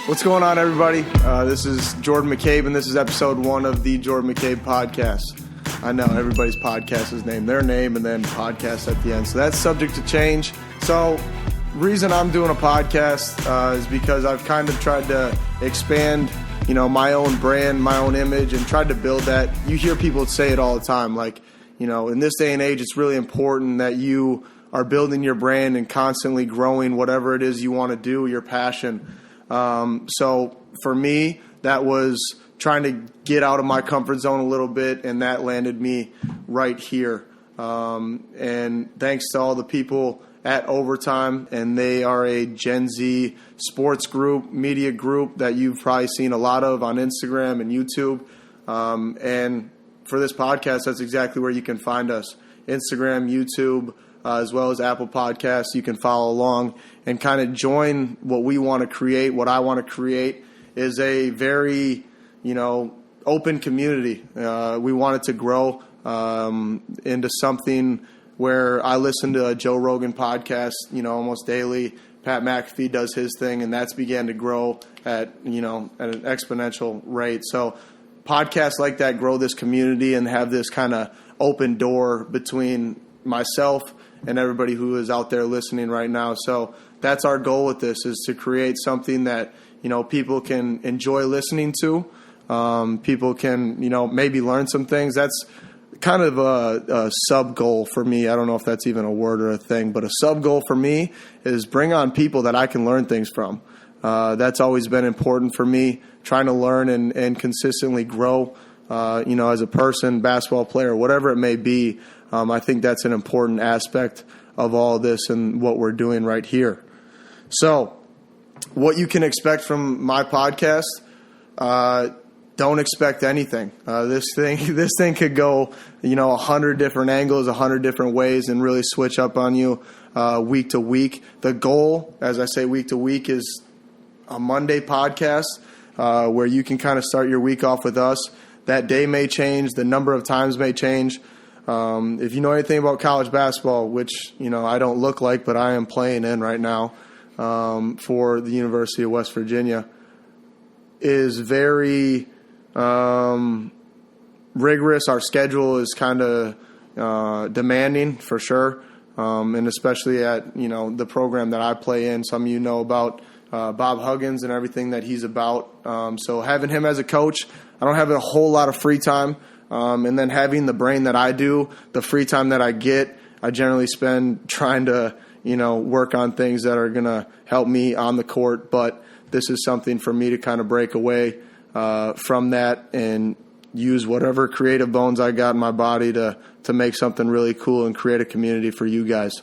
What's going on, everybody? This is Jordan McCabe, and this is episode 1 of the Jordan McCabe podcast. I know everybody's podcast is named their name and then podcast at the end, so that's subject to change. So reason I'm doing a podcast is because I've kind of tried to expand, my own brand, my own image, and tried to build that. You hear people say it all the time, like, in this day and age, it's really important that you are building your brand and constantly growing whatever it is you want to do, your passion. So for me, that was trying to get out of my comfort zone a little bit, and that landed me right here. And thanks to all the people at Overtime, and they are a Gen Z sports group, media group that you've probably seen a lot of on Instagram and YouTube. And for this podcast, that's exactly where you can find us. Instagram, YouTube, as well as Apple Podcasts. You can follow along and kind of join what we want to create. What I want to create is a very, open community. We want it to grow into something where I listen to a Joe Rogan podcast, almost daily. Pat McAfee does his thing, and that's began to grow at an exponential rate. So podcasts like that grow this community and have this kind of open door between myself and everybody who is out there listening right now. So that's our goal with this, is to create something that, people can enjoy listening to. People can, maybe learn some things. That's kind of a sub-goal for me. I don't know if that's even a word or a thing, but a sub-goal for me is bring on people that I can learn things from. That's always been important for me, trying to learn and consistently grow, as a person, basketball player, whatever it may be. I think that's an important aspect of all this and what we're doing right here. So what you can expect from my podcast, don't expect anything. This thing could go, 100 different angles, 100 different ways, and really switch up on you week to week. The goal, as I say, week to week, is a Monday podcast where you can kind of start your week off with us. That day may change. The number of times may change. If you know anything about college basketball, which, I don't look like, but I am playing in right now for the University of West Virginia, is very rigorous. Our schedule is kind of demanding for sure, and especially at, the program that I play in. Some of you know about Bob Huggins and everything that he's about. So having him as a coach, I don't have a whole lot of free time. And then having the brain that I do, the free time that I get, I generally spend trying to, work on things that are going to help me on the court. But this is something for me to kind of break away from that and use whatever creative bones I got in my body to make something really cool and create a community for you guys.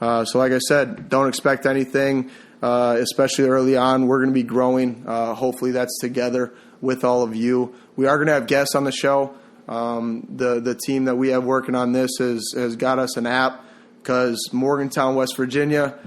So like I said, don't expect anything, especially early on. We're going to be growing. Hopefully that's together with all of you. We are going to have guests on the show. The team that we have working on this has got us an app, because Morgantown, West Virginia,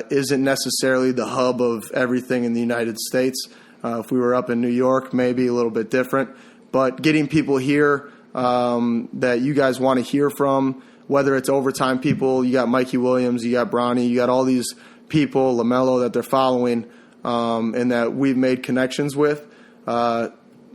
isn't necessarily the hub of everything in the United States. If we were up in New York, maybe a little bit different. But getting people here that you guys want to hear from, whether it's Overtime people, you got Mikey Williams, you got Bronny, you got all these people, LaMelo, that they're following and that we've made connections with.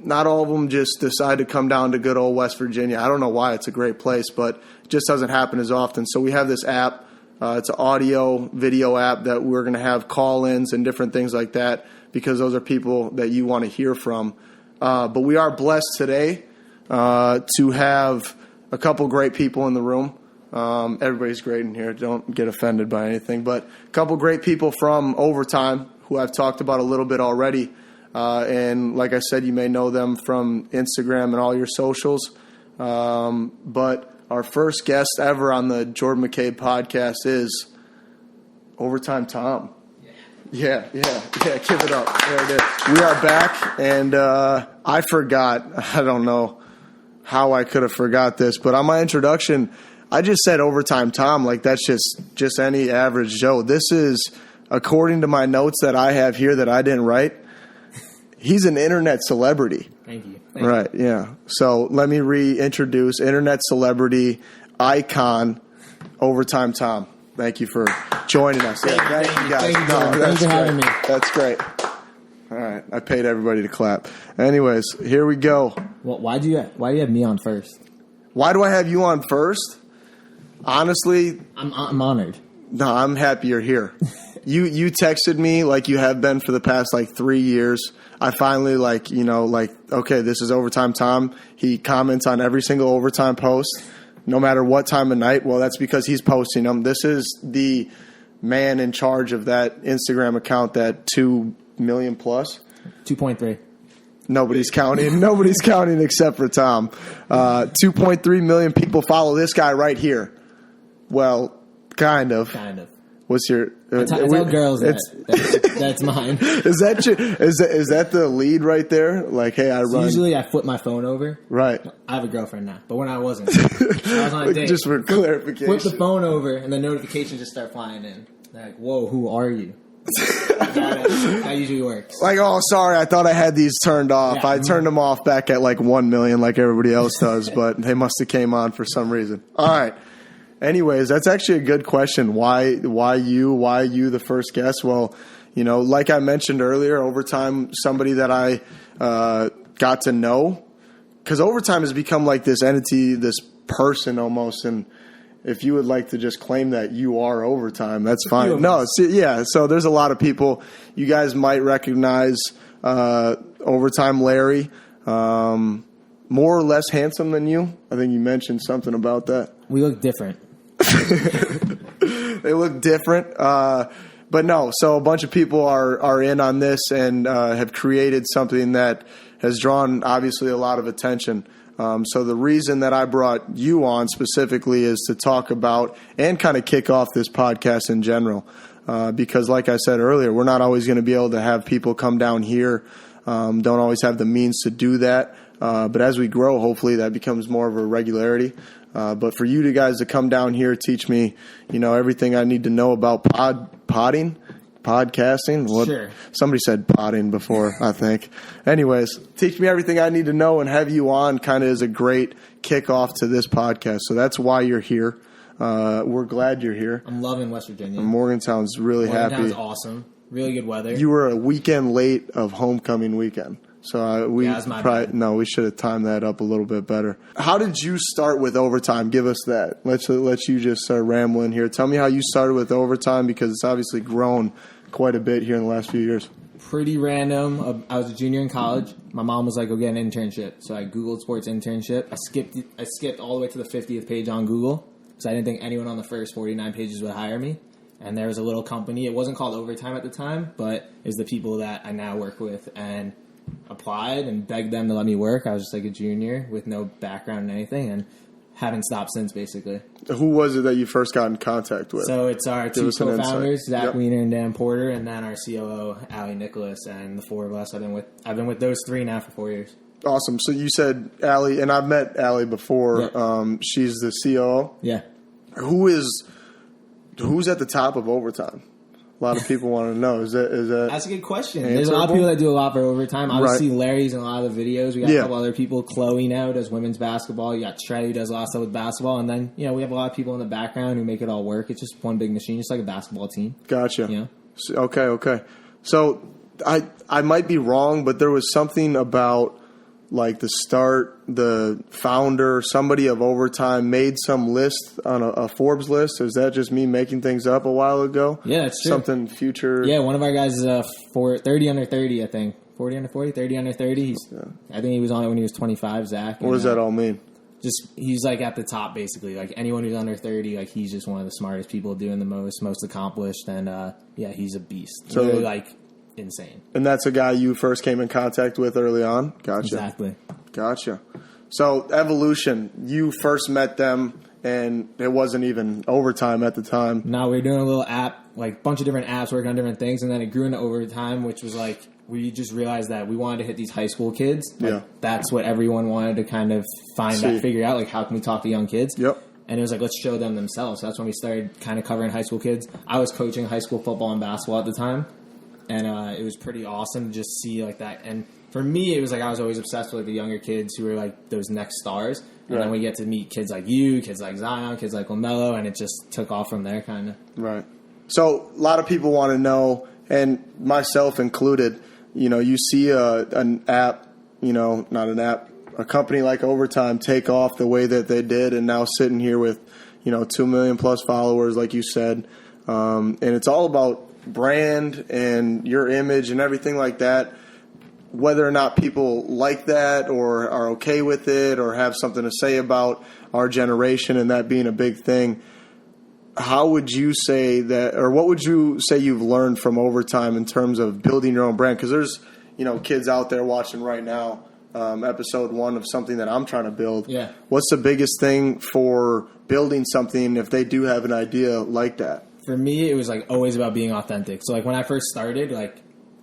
Not all of them just decide to come down to good old West Virginia. I don't know why. It's a great place, but it just doesn't happen as often. So we have this app. It's an audio, video app that we're going to have call-ins and different things like that, because those are people that you want to hear from. But we are blessed today to have a couple great people in the room. Everybody's great in here. Don't get offended by anything. But a couple great people from Overtime who I've talked about a little bit already. And like I said, you may know them from Instagram and all your socials. But our first guest ever on the Jordan McCabe podcast is Overtime Tom. Yeah, give it up. There it is. We are back, and I forgot. I don't know how I could have forgot this, but on my introduction, I just said Overtime Tom like that's just any average Joe. This is, according to my notes that I have here that I didn't write, he's an internet celebrity. Thank you. Right, yeah. So let me reintroduce internet celebrity icon, Overtime Tom. Thank you for joining us. Thank you guys. Thank you for having me. That's great. All right. I paid everybody to clap. Anyways, here we go. Well, why do you have me on first? Why do I have you on first? Honestly, I'm honored. No, I'm happy you're here. You texted me like you have been for the past 3 years. I finally okay, this is Overtime Tom. He comments on every single Overtime post, no matter what time of night. Well, that's because he's posting them. This is the man in charge of that Instagram account, that 2 million plus. 2.3. Nobody's counting. Nobody's counting except for Tom. 2.3 million people follow this guy right here. Well, kind of. What's your? I tell girls that's mine. Is that the lead right there? Like, hey, I run. Usually, I flip my phone over. Right. I have a girlfriend now, but when I wasn't, I was on a date. Just for clarification. Flip the phone over, and the notifications just start flying in. They're like, "Whoa, who are you?" That usually works. Like, oh, sorry, I thought I had these turned off. Yeah. I turned them off back at 1 million, like everybody else does, but they must have came on for some reason. All right. Anyways, that's actually a good question. Why you the first guest? Well, like I mentioned earlier, Overtime, somebody that I got to know, because Overtime has become like this entity, this person almost, and if you would like to just claim that you are Overtime, that's fine. No, yeah. So there's a lot of people you guys might recognize. Overtime Larry, more or less handsome than you. I think you mentioned something about that. We look different. They look different. But no, so a bunch of people are in on this and have created something that has drawn, obviously, a lot of attention. So the reason that I brought you on specifically is to talk about and kind of kick off this podcast in general. Because like I said earlier, we're not always going to be able to have people come down here. Don't always have the means to do that. But as we grow, hopefully that becomes more of a regularity. But for you guys to come down here, teach me, everything I need to know about podcasting. Sure. Somebody said potting before, I think. Anyways, teach me everything I need to know and have you on kind of is a great kickoff to this podcast. So that's why you're here. We're glad you're here. I'm loving West Virginia. Morgantown's really happy. Morgantown's awesome. Really good weather. You were a weekend late of homecoming weekend. So we should have timed that up a little bit better. How did you start with Overtime? Give us that. Let's you just start rambling here. Tell me how you started with Overtime, because it's obviously grown quite a bit here in the last few years. Pretty random. I was a junior in college. My mom was like, "Go get an internship." So I Googled sports internship. I skipped all the way to the 50th page on Google because I didn't think anyone on the first 49 pages would hire me. And there was a little company. It wasn't called Overtime at the time, but it was the people that I now work with, and applied and begged them to let me work. I was just like a junior with no background in anything, and haven't stopped since, basically. Who was it that you first got in contact with? So it's our two co-founders, Zach Wiener and Dan Porter, and then our COO, Allie Nicholas, and the four of us. I've been with those three now for 4 years. Awesome. So you said Allie, and I've met Allie before. Yeah. She's the COO. Yeah. Who's at the top of Overtime? A lot of people want to know. Is that That's a good question. There's a lot of people that do a lot for Overtime. Obviously, Larry's in a lot of the videos. We got a couple other people. Chloe now does women's basketball. You got Trey who does a lot of stuff with basketball. And then, we have a lot of people in the background who make it all work. It's just one big machine. It's like a basketball team. Gotcha. Okay. So I might be wrong, but there was something about the start, the founder, somebody of Overtime made some list on a Forbes list. Is that just me making things up a while ago? Yeah, that's true. Something future. Yeah, one of our guys is 30 under 30, I think. 40 under 40, 30 under 30. I think he was on it when he was 25, Zach. What does that all mean? Just he's at the top, basically. Anyone who's under 30, he's just one of the smartest people doing the most accomplished, and he's a beast. So really, insane. And that's a guy you first came in contact with early on? Gotcha. Exactly. Gotcha. So, Evolution, you first met them, and it wasn't even Overtime at the time. No, we were doing a little app, bunch of different apps working on different things, and then it grew into Overtime, which was we just realized that we wanted to hit these high school kids. That's what everyone wanted to kind of figure out, how can we talk to young kids? Yep. And it was let's show them themselves. So that's when we started kind of covering high school kids. I was coaching high school football and basketball at the time. And it was pretty awesome to just see that. And for me, it was I was always obsessed with the younger kids who were those next stars. And then we get to meet kids like you, kids like Zion, kids like LaMelo, and it just took off from there, kind of. Right. So a lot of people want to know, and myself included, you see an app, not an app, a company like Overtime take off the way that they did, and now sitting here with, 2 million plus followers, like you said. And it's all about brand and your image and everything like that. Whether or not people like that or are okay with it or have something to say about our generation and that being a big thing, how would you say that, or what would you say you've learned from Overtime in terms of building your own brand? Because there's, kids out there watching right now, episode 1 of something that I'm trying to build. Yeah. What's the biggest thing for building something if they do have an idea like that? For me, it was always about being authentic. So when I first started,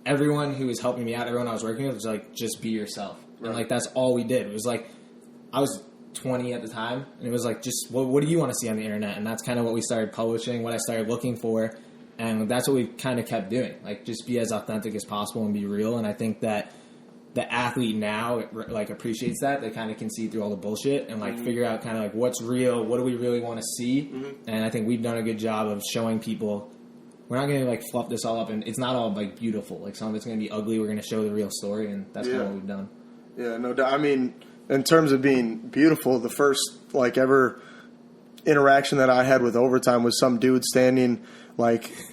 everyone who was helping me out, everyone I was working with was just be yourself. Right. And that's all we did. It was I was 20 at the time, and it was just what do you want to see on the internet? And that's kind of what we started publishing, what I started looking for, and that's what we kind of kept doing. Just be as authentic as possible and be real. And I think that the athlete now appreciates that. They kind of can see through all the bullshit and figure out kind of what's real, what do we really want to see. Mm-hmm. And I think we've done a good job of showing people we're not going to fluff this all up, and it's not all beautiful. Some of it's going to be ugly. We're going to show the real story, and that's kind of what we've done. Yeah, no doubt. I mean, in terms of being beautiful, the first ever interaction that I had with Overtime was some dude standing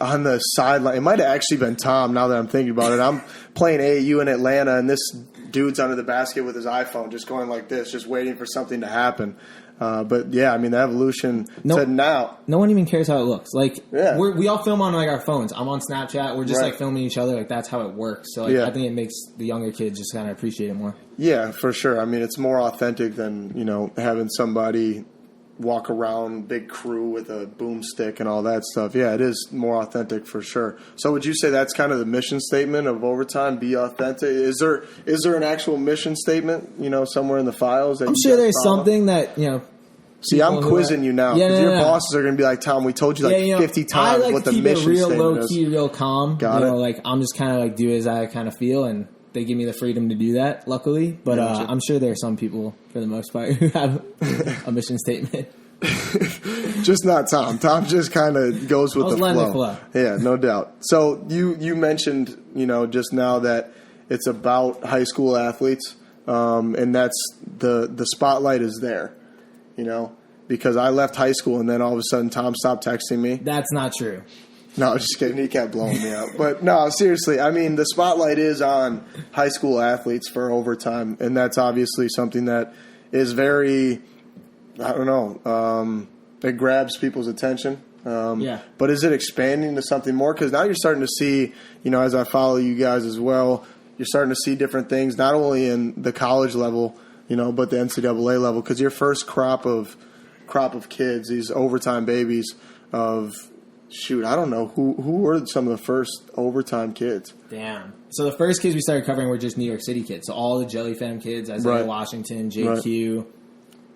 on the sideline. It might have actually been Tom. Now that I'm thinking about it, I'm playing AAU in Atlanta, and this dude's under the basket with his iPhone, just going like this, just waiting for something to happen. But yeah, I mean, the evolution to now. No one even cares how it looks. We all film on our phones. I'm on Snapchat. We're just filming each other. That's how it works. So I think it makes the younger kids just kind of appreciate it more. Yeah, for sure. I mean, it's more authentic than having somebody walk around, big crew with a boomstick and all that stuff. Yeah, it is more authentic for sure. So would you say that's kind of the mission statement of Overtime? Be authentic. Is there an actual mission statement? Somewhere in the files. That I'm sure there's something that See, I'm quizzing you now because your bosses are going to be like, Tom, we told you 50 times what the mission statement is. I keep it real low key, real calm. Got it. I'm just kind of do as I kind of feel, and they give me the freedom to do that, luckily. But I'm sure there are some people, for the most part, who have a mission statement. Just not Tom. Tom just kind of goes with the flow. Yeah, no doubt. So you mentioned, just now that it's about high school athletes, and that's the spotlight is there. Because I left high school and then all of a sudden Tom stopped texting me. That's not true. No, just kidding. He kept blowing me up. But no, seriously, I mean, the spotlight is on high school athletes for Overtime, and that's obviously something that is very, I don't know, it grabs people's attention. But is it expanding to something more? Because now you're starting to see, as I follow you guys as well, you're starting to see different things, not only in the college level, but the NCAA level, because your first crop of kids, these Overtime babies I don't know who were some of the first Overtime kids. Damn. So the first kids we started covering were just New York City kids. So all the Jelly Fam kids, Isaiah Washington, JQ. Right.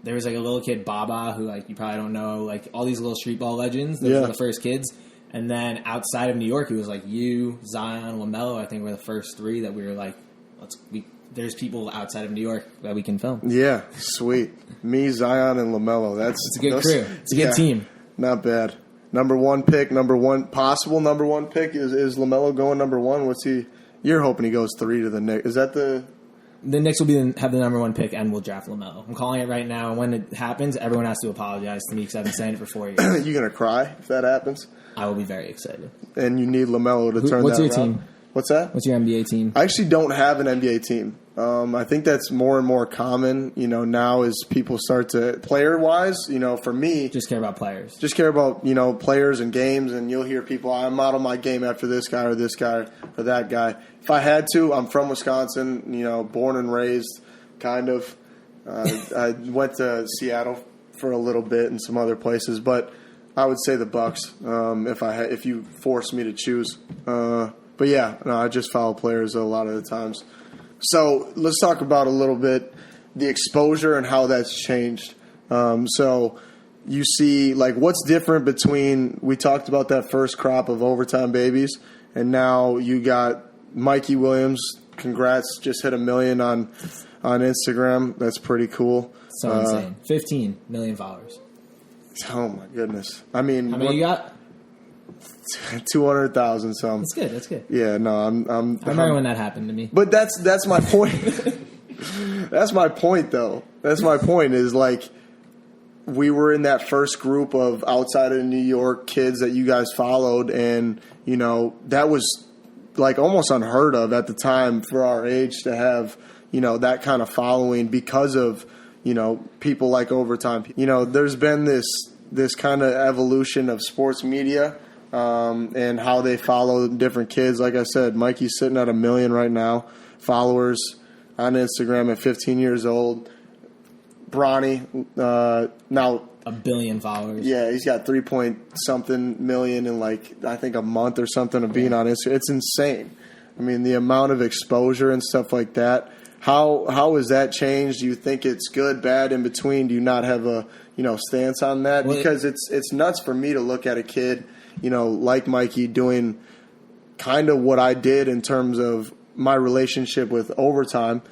There was a little kid, Baba, who you probably don't know, all these little street ball legends. Those were the first kids. And then outside of New York, it was you, Zion, LaMelo. I think were the first 3 that we were there's people outside of New York that we can film. Yeah, sweet. Me, Zion, and LaMelo. It's a good crew. It's a good team. Not bad. Number one pick, possible number one pick. Is LaMelo going number 1? What's he? You're hoping he goes 3 to the Knicks. Is that the Knicks will have the number 1 pick and we'll draft LaMelo. I'm calling it right now. And when it happens, everyone has to apologize to me because I've been saying it for 4 years. You going to cry if that happens? I will be very excited. And you need LaMelo to turn that around. What's your team? What's that? What's your NBA team? I actually don't have an NBA team. I think that's more and more common, now as people start to, player-wise, for me. Just care about players. Just care about, players and games, and you'll hear people, I model my game after this guy or that guy. If I had to, I'm from Wisconsin, born and raised, kind of. I went to Seattle for a little bit and some other places, but I would say the Bucks if you forced me to choose. But yeah, no, I just follow players a lot of the times. So let's talk about a little bit the exposure and how that's changed. So you see, what's different between, we talked about that first crop of Overtime babies, and now you got Mikey Williams. Congrats, just hit 1 million on Instagram. That's pretty cool. So insane. 15 million followers. Oh, my goodness. I mean, how many you got? 200,000 some. That's good. Yeah, no, I remember when that happened to me. But that's my point. That's my point, though. That's my point is, like, we were in that first group of outside of New York kids that you guys followed, and, you know, that was, like, almost unheard of at the time for our age to have, you know, that kind of following because of, you know, people like Overtime. You know, there's been this kind of evolution of sports media and how they follow different kids. Like I said, Mikey's sitting at 1 million right now, followers on Instagram at 15 years old. Bronny, now 1 billion followers. Yeah, he's got 3-point-something million in, like, I think a month or something of being on Instagram. It's insane. I mean, the amount of exposure and stuff like that. How has that changed? Do you think it's good, bad, in between? Do you not have a, you know, stance on that? Well, because it's nuts for me to look at a kid, you know, like Mikey doing kind of what I did in terms of my relationship with Overtime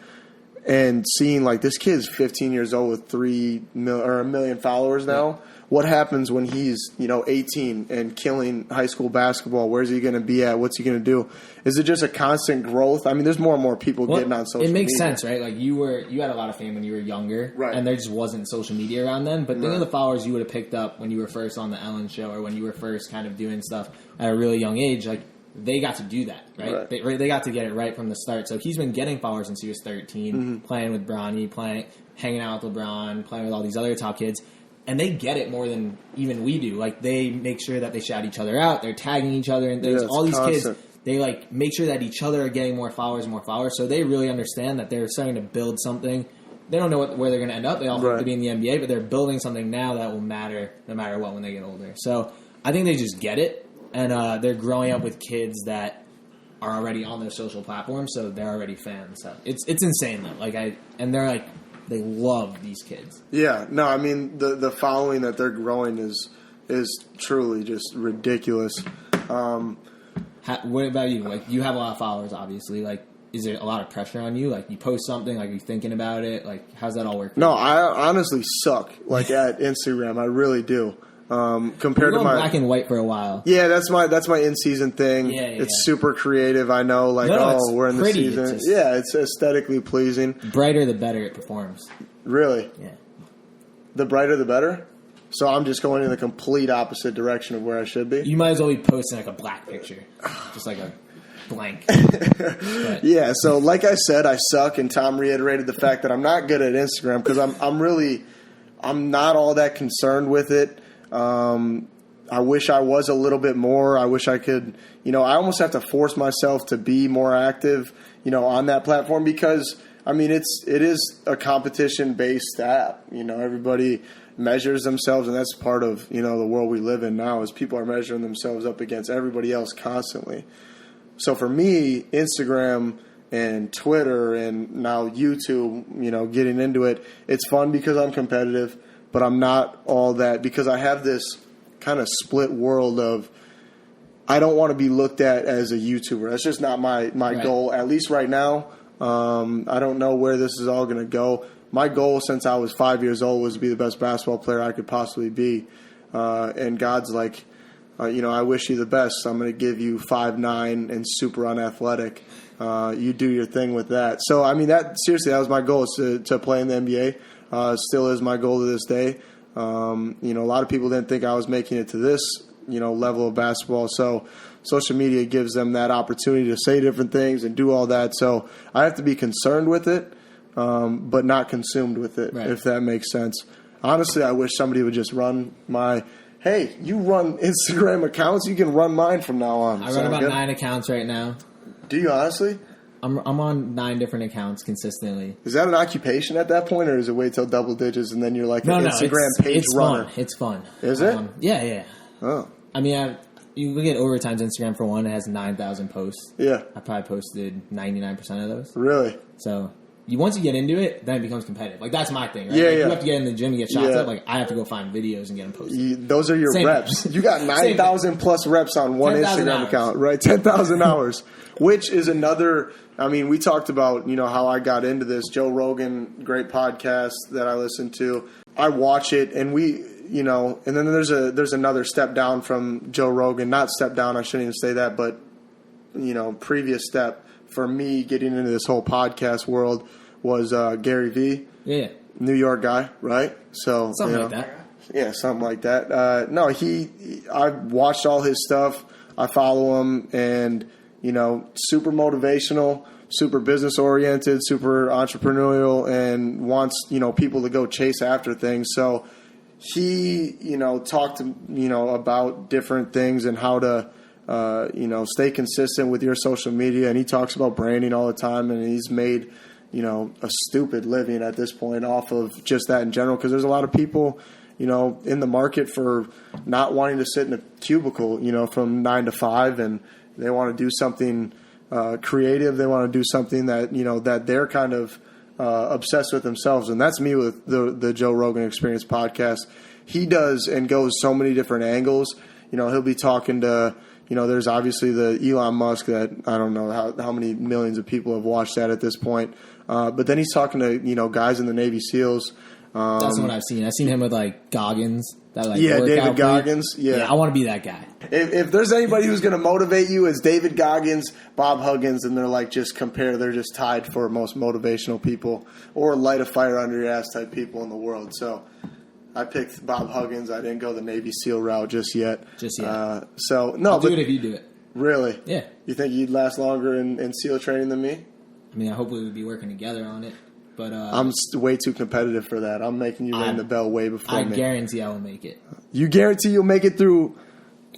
and seeing, like, this kid's 15 years old with 1 million followers now. Yeah. What happens when he's, you know, 18 and killing high school basketball? Where's he going to be at? What's he going to do? Is it just a constant growth? I mean, there's more and more people getting on social media. It makes sense, right? Like, you had a lot of fame when you were younger, right? And there just wasn't social media around then. But think of the followers you would have picked up when you were first on the Ellen Show or when you were first kind of doing stuff at a really young age. Like, they got to do that, right? They got to get it right from the start. So he's been getting followers since he was 13, playing with Bronny, hanging out with LeBron, playing with all these other top kids. And they get it more than even we do. Like, they make sure that they shout each other out. They're tagging each other and things. All these kids, they, like, make sure that each other are getting more followers and more followers. So they really understand that they're starting to build something. They don't know where they're going to end up. They all have to be in the NBA, but they're building something now that will matter no matter what when they get older. So I think they just get it. And they're growing up with kids that are already on their social platforms, so they're already fans. So it's insane, though. They're like, they love these kids. Yeah, no, I mean the following that they're growing is truly just ridiculous. What about you? Like, you have a lot of followers, obviously. Like, is there a lot of pressure on you? Like, you post something, like, are you thinking about it? Like, how's that all work? No, I honestly suck. Like, at Instagram, I really do. Compared to my black and white for a while. Yeah, that's my in season thing. Yeah, it's super creative. I know, like, we're in the season. It's aesthetically pleasing. Brighter the better it performs. Really? Yeah. The brighter the better? So I'm just going in the complete opposite direction of where I should be? You might as well be posting, like, a black picture. Just like a blank. Yeah, so like I said, I suck, and Tom reiterated the fact that I'm not good at Instagram because I'm not all that concerned with it. I wish I was a little bit more. I wish I could, you know, I almost have to force myself to be more active, you know, on that platform because, I mean, it is a competition-based app. You know, everybody measures themselves, and that's part of, you know, the world we live in now is people are measuring themselves up against everybody else constantly. So for me, Instagram and Twitter and now YouTube, you know, getting into it, it's fun because I'm competitive. But I'm not all that because I have this kind of split world of I don't want to be looked at as a YouTuber. That's just not my goal, at least right now. I don't know where this is all going to go. My goal since I was 5 years old was to be the best basketball player I could possibly be. And God's like, you know, I wish you the best. So I'm going to give you 5'9" and super unathletic. You do your thing with that. So, I mean, that was my goal is to play in the NBA. Still is my goal to this day. You know, a lot of people didn't think I was making it to this, you know, level of basketball. So social media gives them that opportunity to say different things and do all that. So I have to be concerned with it, but not consumed with it, if that makes sense. Honestly, I wish somebody would just run hey, you run Instagram accounts, you can run mine from now on. I run about 9 accounts right now. Do you honestly? I'm on 9 different accounts consistently. Is that an occupation at that point, or is it wait till double digits and then you're like an Instagram page runner? It's fun. Is it? Yeah. Oh. I mean, you look at Overtime's Instagram for one, it has 9,000 posts. Yeah. I probably posted 99% of those. Really? So once you get into it, then it becomes competitive. Like, that's my thing, right? Yeah, like, you have to get in the gym and get shots up. Like, I have to go find videos and get them posted. Those are your reps. You got 9,000 plus reps on one Instagram account, right? 10,000 hours, which is another. I mean, we talked about, you know, how I got into this. Joe Rogan, great podcast that I listen to. I watch it, and and then there's another step down from Joe Rogan. Not step down, I shouldn't even say that, but, previous step for me getting into this whole podcast world was Gary Vee. Yeah. New York guy, right? So something like that. Yeah, something like that. I watched all his stuff. I follow him, and super motivational, super business oriented, super entrepreneurial, and wants people to go chase after things. So he talked about different things and how to stay consistent with your social media, and he talks about branding all the time, and he's made a stupid living at this point off of just that in general, because there's a lot of people in the market for not wanting to sit in a cubicle from 9 to 5, and they want to do something creative. They want to do something that that they're kind of obsessed with themselves, and that's me with the Joe Rogan Experience podcast. He does and goes so many different angles. He'll be talking to there's obviously the Elon Musk that I don't know how many millions of people have watched that at this point. But then he's talking to, guys in the Navy SEALs. That's what I've seen. I've seen him with, Goggins. David Goggins. Yeah, I want to be that guy. If there's anybody who's going to motivate you, it's David Goggins, Bob Huggins, and they're just compare. They're just tied for most motivational people or light a fire under your ass type people in the world. So I picked Bob Huggins. I didn't go the Navy SEAL route just yet. I'll do it if you do it. Really? Yeah. You think you'd last longer in SEAL training than me? I mean, I hope we would be working together on it. But I'm way too competitive for that. I'm making you ring the bell way before me. I guarantee I will make it. You guarantee you'll make it through?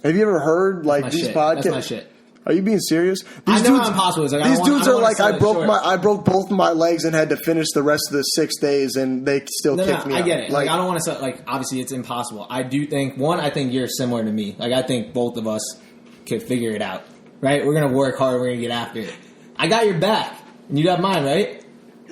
Have you ever heard these podcasts? That's my shit. Are you being serious? I know how impossible it is. These dudes are I broke both my legs and had to finish the rest of the 6 days, and they still kicked me out. I get it. I don't want to say, obviously it's impossible. I do think, I think you're similar to me. I think both of us could figure it out, right? We're going to work hard. We're going to get after it. I got your back, and you got mine, right?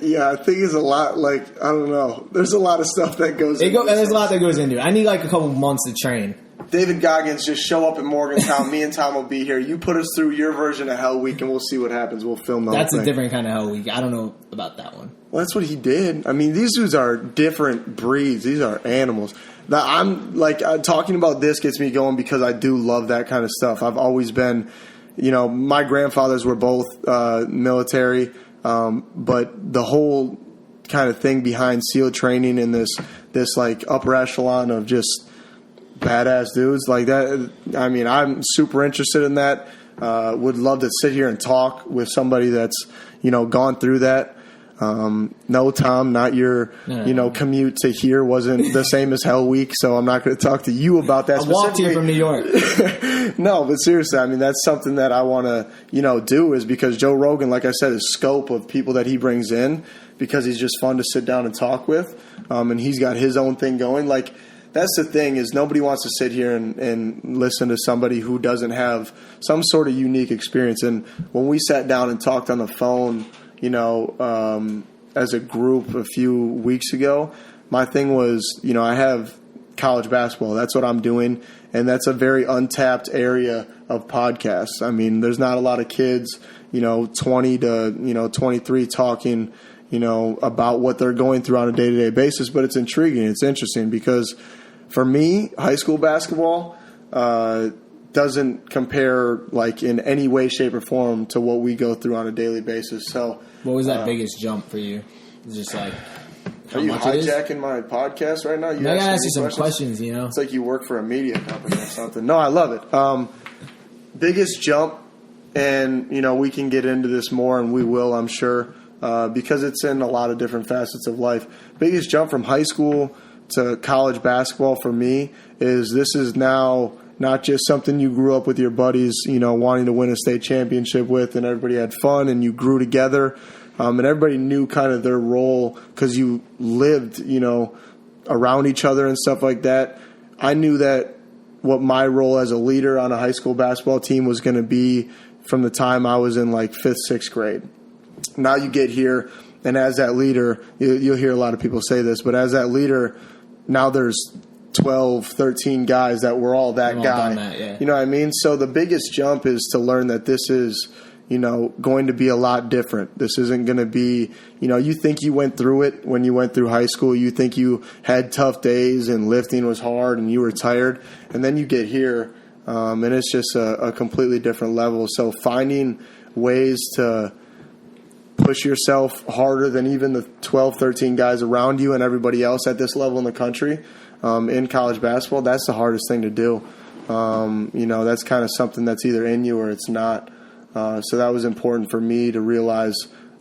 Yeah, I think it's a lot, I don't know. There's a lot of stuff that goes into it. There's a lot that goes into it. I need, a couple months to train. David Goggins, just show up at Morgantown. Me and Tom will be here. You put us through your version of Hell Week, and we'll see what happens. We'll film the whole thing. That's a different kind of Hell Week. I don't know about that one. Well, that's what he did. I mean, these dudes are different breeds. These are animals. Now, I'm, talking about this gets me going because I do love that kind of stuff. I've always been, my grandfathers were both military. But the whole kind of thing behind SEAL training and this upper echelon of just badass dudes like that. I mean, I'm super interested in that. Would love to sit here and talk with somebody that's, gone through that. No, Tom, not your, commute to here wasn't the same as Hell Week, so I'm not going to talk to you about that. I walked here from New York. No, but seriously, I mean, that's something that I want to, do is because Joe Rogan, like I said, his scope of people that he brings in, because he's just fun to sit down and talk with, and he's got his own thing going. That's the thing is nobody wants to sit here and listen to somebody who doesn't have some sort of unique experience. And when we sat down and talked on the phone, as a group a few weeks ago, my thing was, I have college basketball. That's what I'm doing. And that's a very untapped area of podcasts. I mean, there's not a lot of kids, 20 to, 23 talking, about what they're going through on a day-to-day basis. But it's intriguing. It's interesting because for me, high school basketball, doesn't compare in any way, shape, or form to what we go through on a daily basis. So, what was that biggest jump for you? Just are you hijacking my podcast right now? I gotta ask you some questions. It's like you work for a media company or something. No, I love it. Biggest jump, and we can get into this more, and we will, I'm sure, because it's in a lot of different facets of life. Biggest jump from high school to college basketball for me is this is now not just something you grew up with your buddies, wanting to win a state championship with, and everybody had fun and you grew together, and everybody knew kind of their role because you lived, around each other and stuff like that. I knew that what my role as a leader on a high school basketball team was going to be from the time I was in 5th, 6th grade. Now you get here, and as that leader, you'll hear a lot of people say this, but as that leader, now there's 12, 13 guys that were all that guy. Yeah. You know what I mean? So the biggest jump is to learn that this is, going to be a lot different. This isn't going to be, you think you went through it when you went through high school. You think you had tough days and lifting was hard and you were tired. And then you get here, and it's just a completely different level. So finding ways to push yourself harder than even the 12, 13 guys around you and everybody else at this level in the country in college basketball, that's the hardest thing to do. That's kind of something that's either in you or it's not. So that was important for me to realize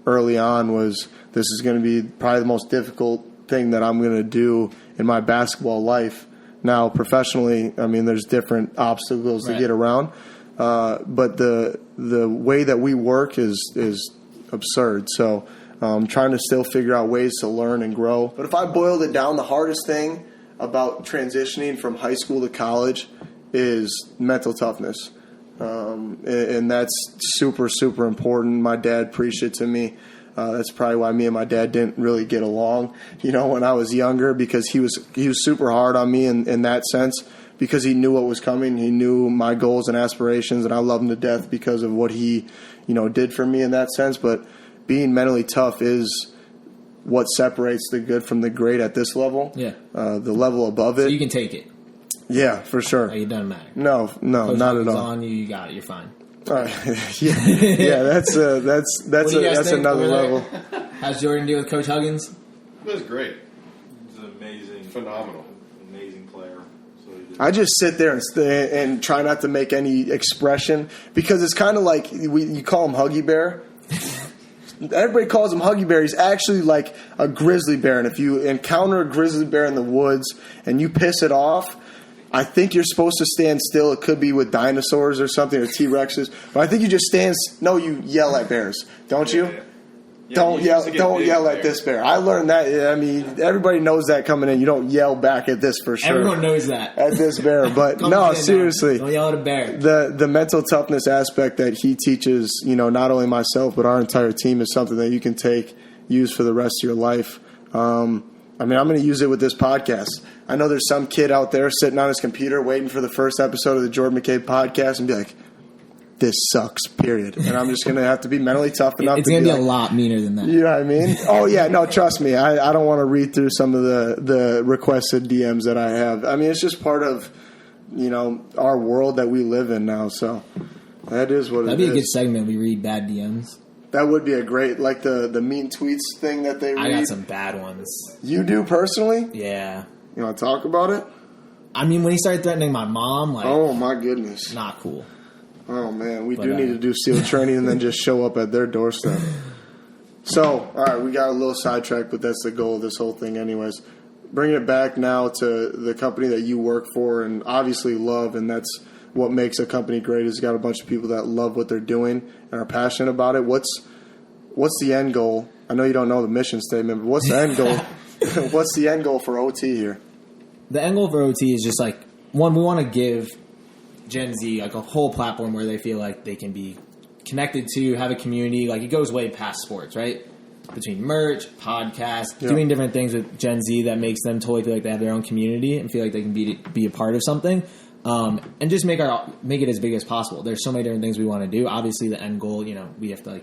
early on was this is going to be probably the most difficult thing that I'm going to do in my basketball life. Now, professionally, there's different obstacles to get around. But the way that we work is absurd. So I'm trying to still figure out ways to learn and grow. But if I boiled it down, the hardest thing about transitioning from high school to college is mental toughness. And that's super, super important. My dad preached it to me. That's probably why me and my dad didn't really get along, when I was younger, because he was super hard on me in that sense, because he knew what was coming. He knew my goals and aspirations, and I love him to death because of what he, did for me in that sense. But being mentally tough is what separates the good from the great at this level. Yeah. The level above it. So you can take it. Yeah, for sure. It doesn't matter. No, not at all. On you got it. You're fine. All right. yeah. That's another level. How's Jordan deal with Coach Huggins? It was great. He's an amazing, phenomenal, amazing player. I just sit there and try not to make any expression, because it's kind of like you call him Huggy Bear. Everybody calls him Huggy Bear. He's actually like a grizzly bear, and if you encounter a grizzly bear in the woods and you piss it off, I think you're supposed to stand still. It could be with dinosaurs or something, or T-Rexes. But I think you just you yell at bears, don't you? Yeah, don't yell at this bear. I learned that. Everybody knows that coming in. You don't yell back at this for sure. Everyone knows that. At this bear. But no, seriously. Don't yell at a bear. The mental toughness aspect that he teaches, not only myself, but our entire team, is something that you can use for the rest of your life. I'm going to use it with this podcast. I know there's some kid out there sitting on his computer waiting for the first episode of the Jordan McCabe podcast and be like, this sucks, period. And I'm just going to have to be mentally tough enough. It's going to be a lot meaner than that. You know what I mean? Oh, yeah. No, trust me. I don't want to read through some of the requested DMs that I have. It's just part of, our world that we live in now. So that is what That'd be a good segment. We read bad DMs. That would be a great, like the mean tweets thing that they read. I got some bad ones. You do personally? Yeah. You want to talk about it? When he started threatening my mom, oh my goodness, not cool. Oh man, we do need to do SEAL training and then just show up at their doorstep. So, all right, we got a little sidetracked, but that's the goal of this whole thing, anyways. Bringing it back now to the company that you work for and obviously love, and that's what makes a company great. Is got a bunch of people that love what they're doing and are passionate about it. What's the end goal? I know you don't know the mission statement, but what's the end goal? What's the end goal for OT here? The end goal for OT is just one, we want to give Gen Z a whole platform where they feel like they can be connected to, have a community. It goes way past sports, right? Between merch, podcasts, doing different things with Gen Z that makes them totally feel like they have their own community and feel like they can be a part of something. And just make it as big as possible. There's so many different things we want to do. Obviously, the end goal, we have to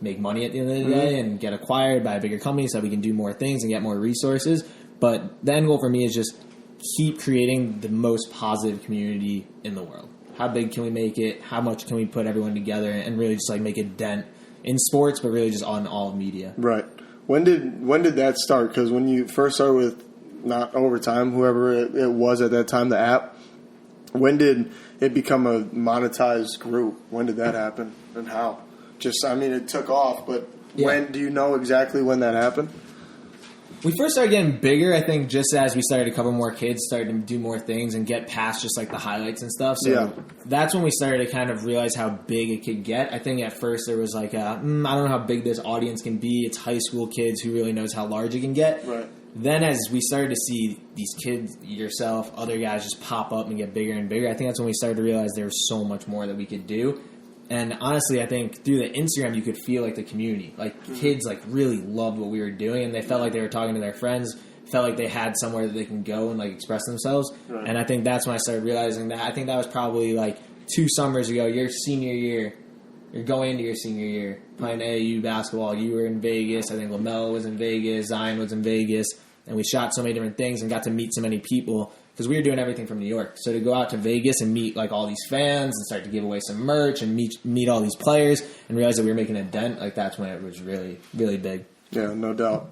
make money at the end of the day and get acquired by a bigger company so we can do more things and get more resources. But the end goal for me is just keep creating the most positive community in the world. How big can we make it? How much can we put everyone together and really just make a dent in sports, but really just on all media? Right. When did that start? Because when you first started with not Overtime, whoever it was at that time, the app, when did it become a monetized group? When did that happen and how? It took off, but when do you know exactly when that happened? We first started getting bigger, I think, just as we started to cover more kids, started to do more things and get past just the highlights and stuff. So that's when we started to kind of realize how big it could get. I think at first there was I don't know how big this audience can be. It's high school kids. Who really knows how large it can get? Right. Then as we started to see these kids, yourself, other guys just pop up and get bigger and bigger, I think that's when we started to realize there was so much more that we could do. And honestly, I think through the Instagram, you could feel the community. Kids really loved what we were doing, and they felt like they were talking to their friends, felt like they had somewhere that they can go and express themselves. Right. And I think that's when I started realizing that. I think that was probably 2 summers ago, your senior year, you're going into your senior year playing AAU basketball. You were in Vegas. I think LaMelo was in Vegas. Zion was in Vegas. And we shot so many different things and got to meet so many people because we were doing everything from New York. So to go out to Vegas and meet like all these fans and start to give away some merch and meet all these players and realize that we were making a dent, like that's when it was really, really big. Yeah, no doubt.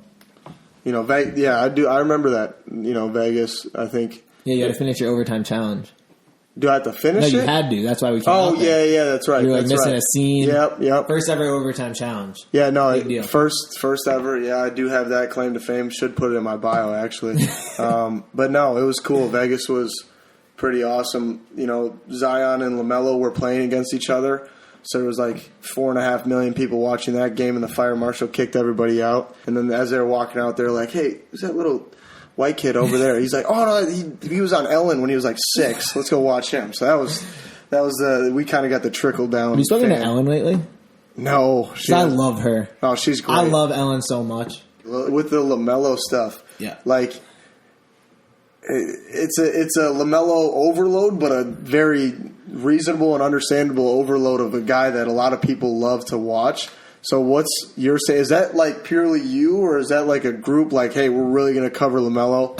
You know, I do. I remember that. You know, Vegas. I think. Yeah, you had to finish your overtime challenge. Do I have to finish it? No, you had to. That's why we came out there. Yeah, that's right. You were like that's missing right. a scene. Yep. First ever overtime challenge. Yeah, no, Big deal. first ever. Yeah, I do have that claim to fame. Should put it in my bio, actually. But no, it was cool. Vegas was pretty awesome. You know, Zion and LaMelo were playing against each other. So there was like 4.5 million people watching that game, and the fire marshal kicked everybody out. And then as they were walking out, they were like, "Hey, who's that little white kid over there?" He's like, "Oh no, he was on Ellen when he was like 6. Let's go watch him." So that was we kind of got the trickle down. Have you spoken to Ellen lately? No, I love her. Oh, she's great. I love Ellen so much. With the LaMelo stuff, yeah, like it's a LaMelo overload, but a very reasonable and understandable overload of a guy that a lot of people love to watch. So what's your say? Is that like purely you, or is that like a group like, hey, we're really going to cover LaMelo?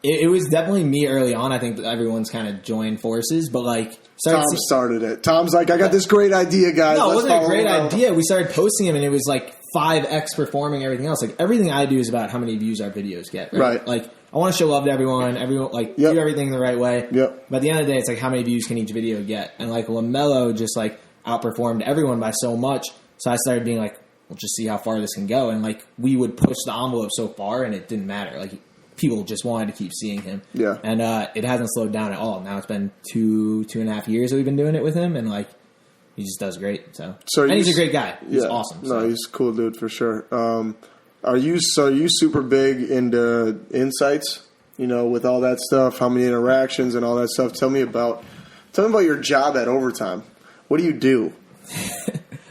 It was definitely me early on. I think that everyone's kind of joined forces, but like Tom started it. Tom's like, I got this great idea, guys. No, it wasn't a great idea. We started posting them, and it was like 5x performing everything else. Like everything I do is about how many views our videos get. Right. Like I want to show love to everyone. Everyone like do everything the right way. Yep. But at the end of the day, it's like how many views can each video get? And like LaMelo just like outperformed everyone by so much. So I started being like, we'll just see how far this can go. And like we would push the envelope so far, and it didn't matter. Like people just wanted to keep seeing him. Yeah. And it hasn't slowed down at all. Now it's been 2.5 years that we've been doing it with him, and like he just does great. So and he's a great guy. He's awesome. No, he's a cool dude for sure. Are you super big into insights? You know, with all that stuff, how many interactions and all that stuff. Tell me about your job at Overtime. What do you do?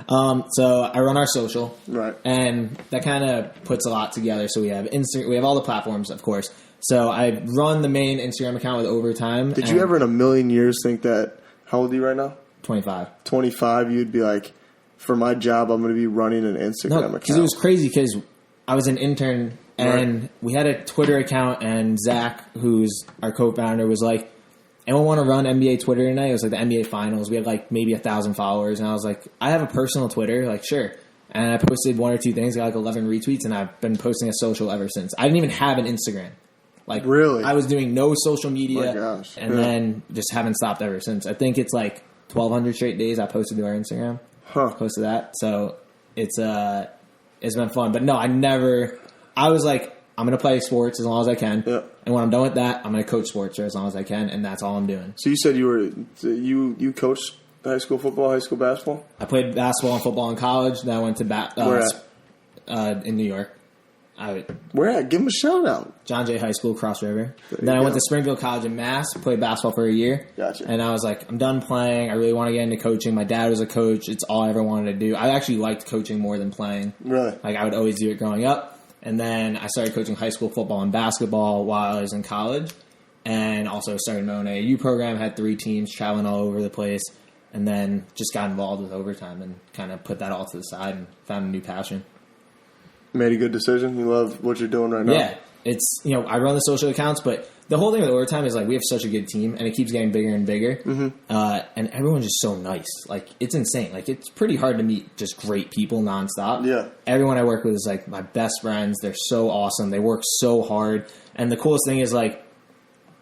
So I run our social, right, and that kind of puts a lot together. So we have we have all the platforms, of course. So I run the main Instagram account with Overtime. Did you ever in a million years think that? How old are you right now? 25. 25. You'd be like, for my job, I'm going to be running an Instagram account. Because it was crazy. Because I was an intern, and we had a Twitter account, and Zach, who's our co-founder, was like, anyone want to run NBA Twitter tonight? It was like the NBA Finals. We had like maybe 1,000 followers. And I was like, I have a personal Twitter. Like, sure. And I posted 1 or 2 things. Got like 11 retweets. And I've been posting a social ever since. I didn't even have an Instagram. Like, really? I was doing no social media. Oh my gosh. And then just haven't stopped ever since. I think it's like 1,200 straight days I posted to our Instagram. Posted that. So it's been fun. But no, I was like, I'm going to play sports as long as I can. Yeah. And when I'm done with that, I'm going to coach sports for as long as I can, and that's all I'm doing. So you said you coached high school football, high school basketball? I played basketball and football in college. Then I went to Where at? In New York. Where at? Give him a shout out. John Jay High School, Cross River. Then I went to Springfield College in Mass, played basketball for a year. Gotcha. And I was like, I'm done playing. I really want to get into coaching. My dad was a coach. It's all I ever wanted to do. I actually liked coaching more than playing. Really? Like I would always do it growing up. And then I started coaching high school football and basketball while I was in college. And also started my own AAU program, had 3 teams traveling all over the place. And then just got involved with Overtime and kind of put that all to the side and found a new passion. Made a good decision? You love what you're doing right now? Yeah. It's, I run the social accounts, but the whole thing with Overtime is like we have such a good team and it keeps getting bigger and bigger. Mm-hmm. And everyone's just so nice. Like, it's insane. Like, it's pretty hard to meet just great people nonstop. Yeah. Everyone I work with is like my best friends. They're so awesome. They work so hard. And the coolest thing is like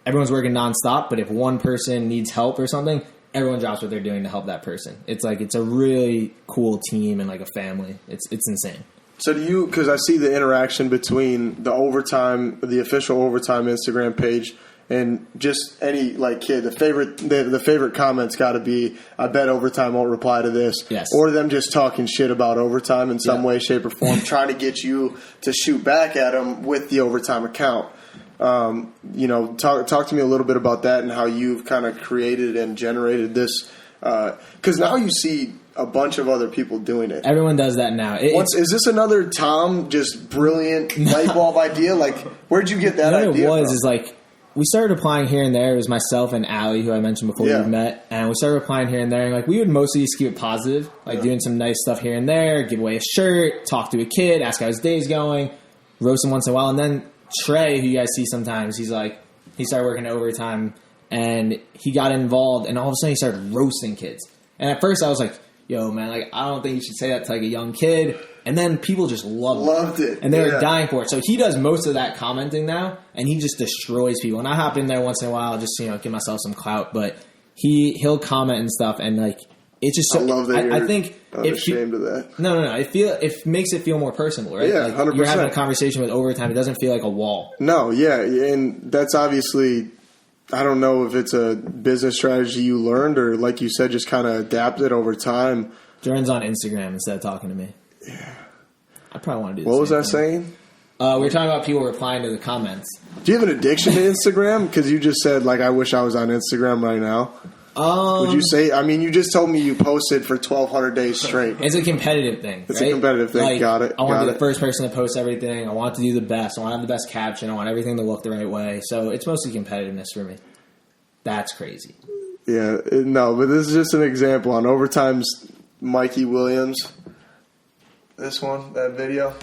everyone's working nonstop, but if one person needs help or something, everyone drops what they're doing to help that person. It's like it's a really cool team and like a family. It's insane. So do you, because I see the interaction between the Overtime, the official Overtime Instagram page, and just any like kid, the favorite comment's got to be, I bet Overtime won't reply to this. Yes. Or them just talking shit about Overtime in some way, shape, or form, trying to get you to shoot back at them with the Overtime account. Talk to me a little bit about that and how you've kind of created and generated this. Because now you see a bunch of other people doing it. Everyone does that now. Is this another Tom just brilliant light bulb idea? Like, where'd you get that idea What it was from? is like we started applying here and there. It was myself and Allie, who I mentioned before we met, and we started applying here and there. And like we would mostly just keep it positive, like doing some nice stuff here and there, give away a shirt, talk to a kid, ask how his day's going, roast him once in a while. And then Trey, who you guys see sometimes, he started working overtime, and he got involved, and all of a sudden he started roasting kids. And at first I was like, yo, man, like I don't think you should say that to like a young kid. And then people just loved it. And they were dying for it. So he does most of that commenting now, and he just destroys people. And I hop in there once in a while just, give myself some clout. But he'll comment and stuff, and like it's just so, I love that I think ashamed of that. No. It makes it feel more personal, right? Yeah, like 100%. You're having a conversation with overtime. It doesn't feel like a wall. No, yeah. And that's obviously, I don't know if it's a business strategy you learned or, like you said, just kind of adapted over time. Jordan's on Instagram instead of talking to me. Yeah. I probably want to do the What was same I saying? We were talking about people replying to the comments. Do you have an addiction to Instagram? Because you just said, like, I wish I was on Instagram right now. Would you say? I mean, you just told me you posted for 1,200 days straight. It's a competitive thing. It's a competitive thing. Like, Got it. I want to be the first person to post everything. I want to do the best. I want to have the best caption. I want everything to look the right way. So it's mostly competitiveness for me. That's crazy. Yeah, no, but this is just an example. On Overtime's Mikey Williams, that video.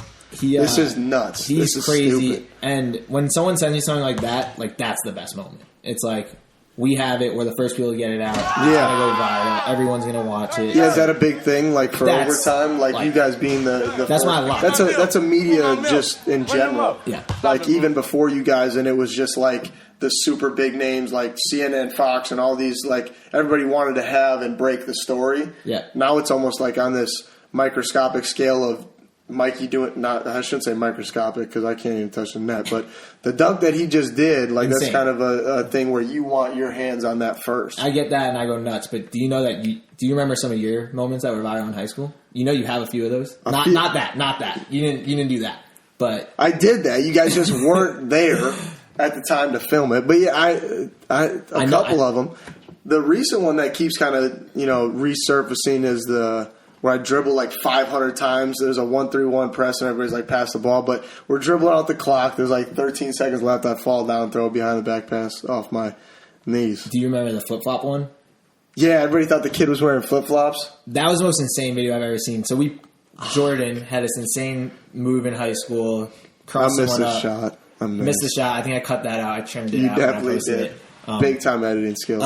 This is nuts. He's this is crazy. Stupid. And when someone sends you something like that, like that's the best moment. It's like, we have it. We're the first people to get it out. It's going to go viral. Everyone's going to watch it. Yeah, is that a big thing? Like for Overtime, like you guys being the that's my life. That's a media just in general. Yeah, like even before you guys, and it was just like the super big names like CNN, Fox, and all these. Like everybody wanted to have and break the story. Yeah. Now it's almost like on this microscopic scale of Mikey doing, I shouldn't say microscopic because I can't even touch the net, but the dunk that he just did, like Insane. That's kind of a thing where you want your hands on that first. I get that and I go nuts, but do you know that, do you remember some of your moments that were viral in high school? You know you have a few of those? Not that. You didn't do that. But I did that. You guys just weren't there at the time to film it. But yeah, a couple of them. The recent one that keeps kind of, resurfacing is where I dribble like 500 times. There's a 1-3-1 press, and everybody's like, pass the ball. But we're dribbling out the clock. There's like 13 seconds left. I fall down, throw it behind the back pass off my knees. Do you remember the flip-flop one? Yeah, everybody thought the kid was wearing flip-flops. That was the most insane video I've ever seen. So Jordan had this insane move in high school. I missed the shot. Missed the shot. I think I cut that out. I trimmed it out. You definitely did. Big time editing skills.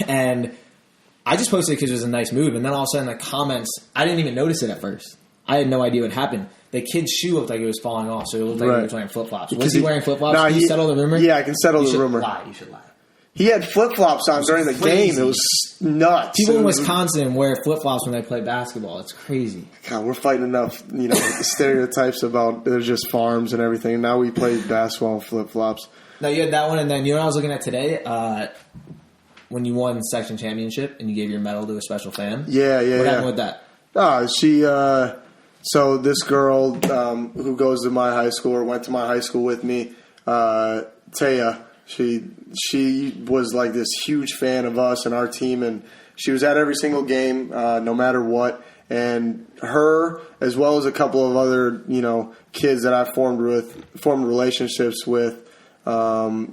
And I just posted it because it was a nice move, and then all of a sudden, the comments, I didn't even notice it at first. I had no idea what happened. The kid's shoe looked like it was falling off, so it looked like he was wearing flip-flops. Was he wearing flip-flops? Can you settle the rumor? Yeah, I can settle the rumor. You should lie. He had flip-flops on during the game. It was nuts. People in Wisconsin wear flip-flops when they play basketball. It's crazy. God, we're fighting enough, stereotypes about there's just farms and everything. Now we play basketball and flip-flops. No, you had that one, and then you know what I was looking at today? When you won section championship and you gave your medal to a special fan. Yeah. What happened with that? So this girl who goes to my high school or went to my high school with me, Taya, she was like this huge fan of us and our team, and she was at every single game, no matter what. And her, as well as a couple of other, kids that I formed relationships with,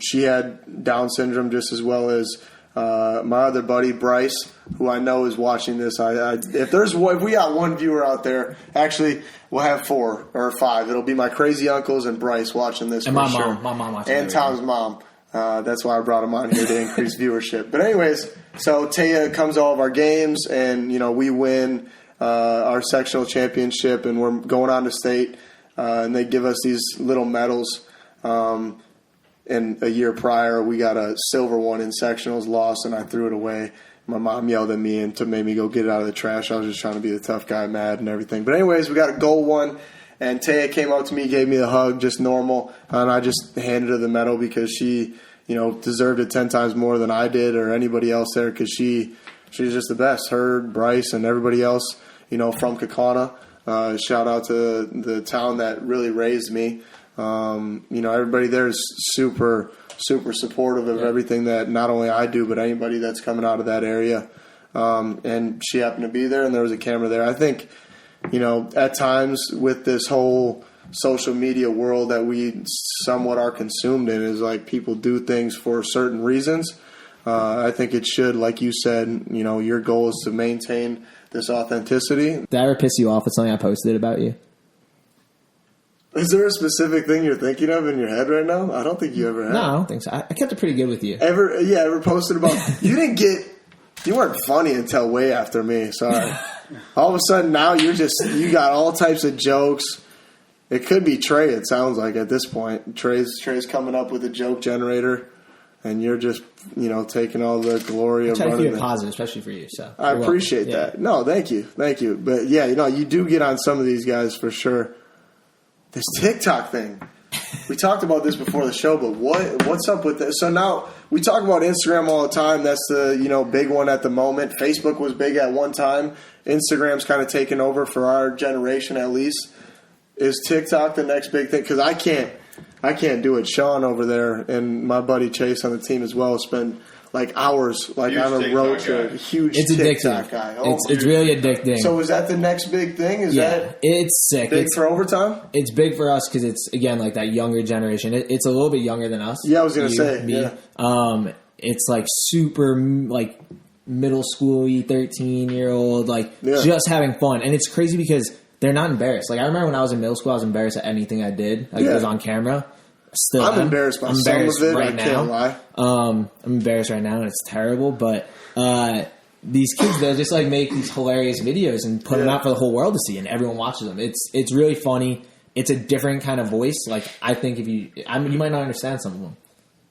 she had Down syndrome just as well as my other buddy Bryce, who I know is watching this. If we got one viewer out there, actually we'll have 4 or 5. It'll be my crazy uncles and Bryce watching this, and for my sure. mom watching, and Tom's mom. That's why I brought him on here to increase viewership. But anyways, so Taya comes to all of our games, and we win our sectional championship, and we're going on to state, and they give us these little medals. And a year prior, we got a silver one in sectionals, lost, and I threw it away. My mom yelled at me and made me go get it out of the trash. I was just trying to be the tough guy, mad and everything. But anyways, we got a gold one, and Taya came up to me, gave me the hug, just normal, and I just handed her the medal because she, deserved it 10 times more than I did or anybody else there because she's just the best. Her, Bryce, and everybody else, from Kaukauna. Shout out to the town that really raised me. Everybody there is super, super supportive of everything that not only I do, but anybody that's coming out of that area. And she happened to be there, and there was a camera there. I think, at times with this whole social media world that we somewhat are consumed in is like people do things for certain reasons. I think it should, like you said, your goal is to maintain this authenticity. Did I ever piss you off with something I posted about you? Is there a specific thing you're thinking of in your head right now? I don't think you ever have. No, I don't think so. I kept it pretty good with you. Ever posted about you weren't funny until way after me. Sorry. All of a sudden now you got all types of jokes. It could be Trey, it sounds like at this point. Trey's coming up with a joke generator, and you're just, taking all the glory of running. Trying to keep it positive, especially for you. So I appreciate that. No, thank you. But yeah, you do get on some of these guys for sure. This TikTok thing. We talked about this before the show, but what's up with this? So now we talk about Instagram all the time. That's the big one at the moment. Facebook was big at one time. Instagram's kind of taken over for our generation at least. Is TikTok the next big thing? Because I can't do it. Sean over there and my buddy Chase on the team as well spend like hours on a road trip. Huge TikTok guy. It's really addicting. So is that the next big thing? It's sick. Big for overtime? It's big for us because it's, again, like that younger generation. It's a little bit younger than us. Yeah, I was going to say. Me. Yeah. It's like super like middle school-y, 13-year-old, just having fun. And it's crazy because they're not embarrassed. Like I remember when I was in middle school, I was embarrassed at anything I did. It was on camera. Still, I'm embarrassed by some of it. I can't lie. I'm embarrassed right now, and it's terrible. But these kids, they'll just make these hilarious videos and put them out for the whole world to see, and everyone watches them. It's really funny. It's a different kind of voice. Like I think you might not understand some of them.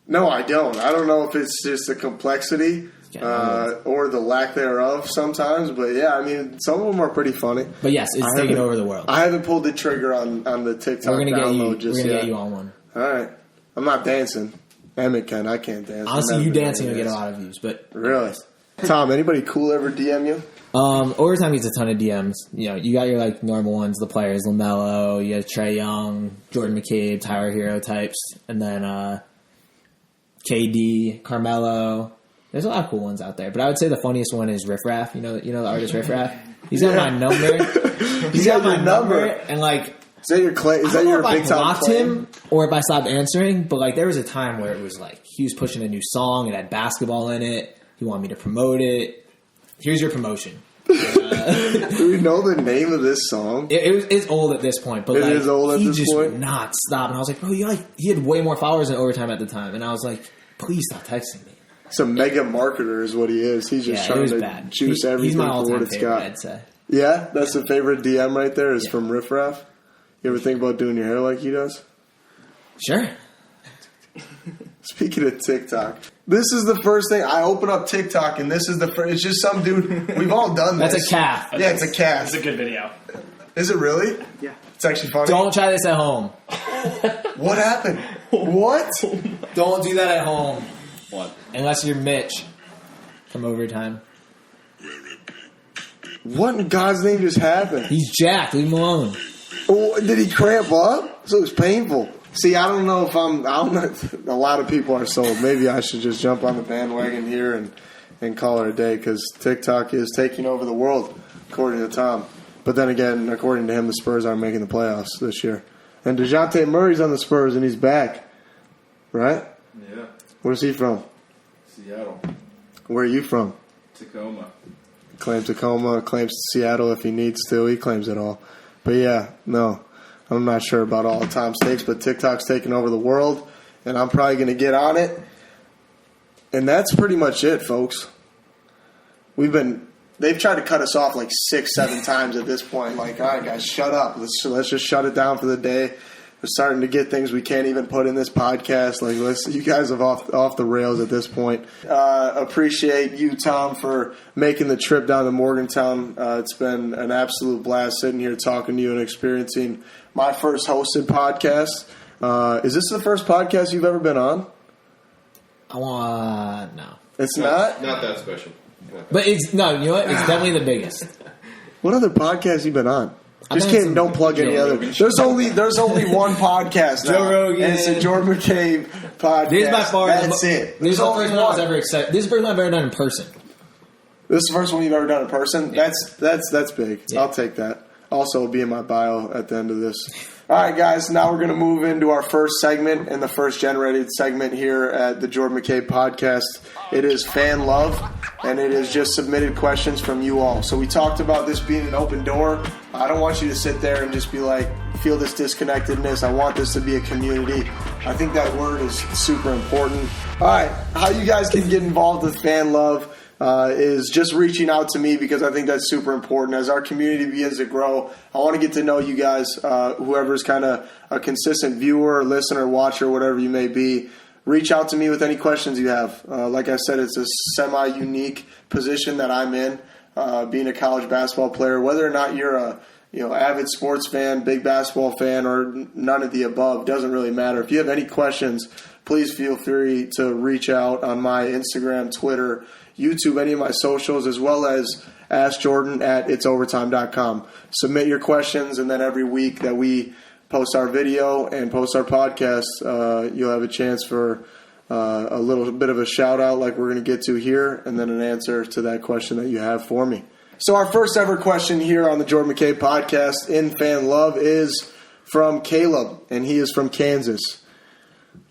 No, I don't. I don't know if it's just the complexity or the lack thereof sometimes. But yeah, I mean, some of them are pretty funny. But yes, it's taking over the world. I haven't pulled the trigger on the TikTok download just yet. We're gonna get you on one. All right. I'm not dancing. Emmett can. I can't dance. Honestly, you dancing will get a lot of views. But really? Tom, anybody cool ever DM you? Overtime gets a ton of DMs. You got your normal ones, the players, LaMelo, you have Trae Young, Jordan McCabe, Tyler Hero types, and then KD, Carmelo. There's a lot of cool ones out there. But I would say the funniest one is Riff Raff. You know the artist Riff Raff? He's got my number. He's got my number. And is that your big time blocked him or if I stopped answering, but there was a time where it was he was pushing a new song, it had basketball in it, he wanted me to promote it. Here's your promotion. Do we know the name of this song? It's old at this point, but it is old at this point. He just would not stop, and I was like, bro, he had way more followers in overtime at the time, and I was like, please stop texting me. He's a mega marketer is what he is. He's just trying to juice everything for what it's got. I'd say. Yeah, that's the favorite DM right there is from Riff Raff. You ever think about doing your hair like he does? Sure. Speaking of TikTok, this is the first thing. I open up TikTok, and this is the first. It's just some dude. We've all done this. That's a calf. Yeah, it's a calf. It's a good video. Is it really? Yeah. It's actually funny. Don't try this at home. What happened? What? Don't do that at home. What? Unless you're Mitch. Come overtime. What in God's name just happened? He's jacked. Leave him alone. Oh, did he cramp up? So it was painful. See, I don't know if a lot of people are sold. Maybe I should just jump on the bandwagon here and call it a day because TikTok is taking over the world, according to Tom. But then again, according to him, the Spurs aren't making the playoffs this year. And DeJounte Murray's on the Spurs, and he's back. Right? Yeah. Where's he from? Seattle. Where are you from? Tacoma. Claims Tacoma, claims Seattle if he needs to. He claims it all. But yeah, no. I'm not sure about all the Tom's takes, but TikTok's taking over the world, and I'm probably going to get on it. And that's pretty much it, folks. They've tried to cut us off 6-7 times at this point. All right, guys, shut up. Let's just shut it down for the day. We're starting to get things we can't even put in this podcast. You guys are off the rails at this point. Appreciate you, Tom, for making the trip down to Morgantown. It's been an absolute blast sitting here talking to you and experiencing my first hosted podcast. Is this the first podcast you've ever been on? No. It's not? Not that special. But you know what? It's definitely the biggest. What other podcasts you been on? Just kidding. Don't plug any other. There's only one podcast now. Joe Rogan. And it's the Jordan McCabe podcast. This is by far. That's it. This is the first one I was ever excited. This is the first one I've ever done in person. This is the first one you've ever done in person? Yeah. That's big. Yeah. I'll take that. Also be in my bio at the end of this. All right, guys, now we're going to move into our first segment and the first generated segment here at the Jordan McCabe podcast. It is fan love, and it is just submitted questions from you all. So we talked about this being an open door. I don't want you to sit there and just be like, feel this disconnectedness. I want this to be a community. I think that word is super important. All right, how you guys can get involved with fan love is just reaching out to me, because I think that's super important. As our community begins to grow, I want to get to know you guys, whoever's kind of a consistent viewer, listener, watcher, whatever you may be. Reach out to me with any questions you have. Like I said, it's a semi-unique position that I'm in, being a college basketball player. Whether or not you're a avid sports fan, big basketball fan, or none of the above, doesn't really matter. If you have any questions, please feel free to reach out on my Instagram, Twitter, YouTube, any of my socials, as well as Ask Jordan at itsovertime.com. Submit your questions, and then every week that we post our video and post our podcast, you'll have a chance for a little bit of a shout-out like we're going to get to here, and then an answer to that question that you have for me. So our first ever question here on the Jordan McCabe podcast in Fan Love is from Caleb, and he is from Kansas.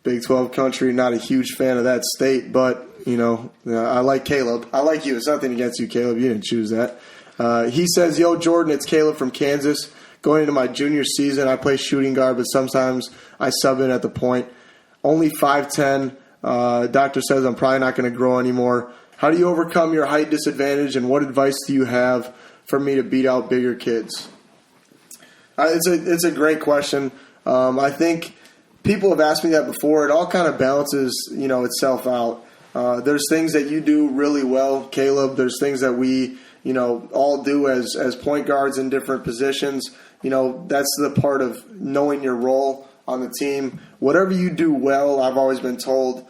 Big 12 country, not a huge fan of that state, but I like Caleb. I like you. It's nothing against you, Caleb. You didn't choose that. He says, "Yo, Jordan, it's Caleb from Kansas. Going into my junior season, I play shooting guard, but sometimes I sub in at the point. Only 5'10". Doctor says I'm probably not going to grow anymore. How do you overcome your height disadvantage, and what advice do you have for me to beat out bigger kids?" It's a great question. I think people have asked me that before. It all kind of balances, itself out. There's things that you do really well, Caleb. There's things that we, all do as point guards in different positions. That's the part of knowing your role on the team. Whatever you do well, I've always been told,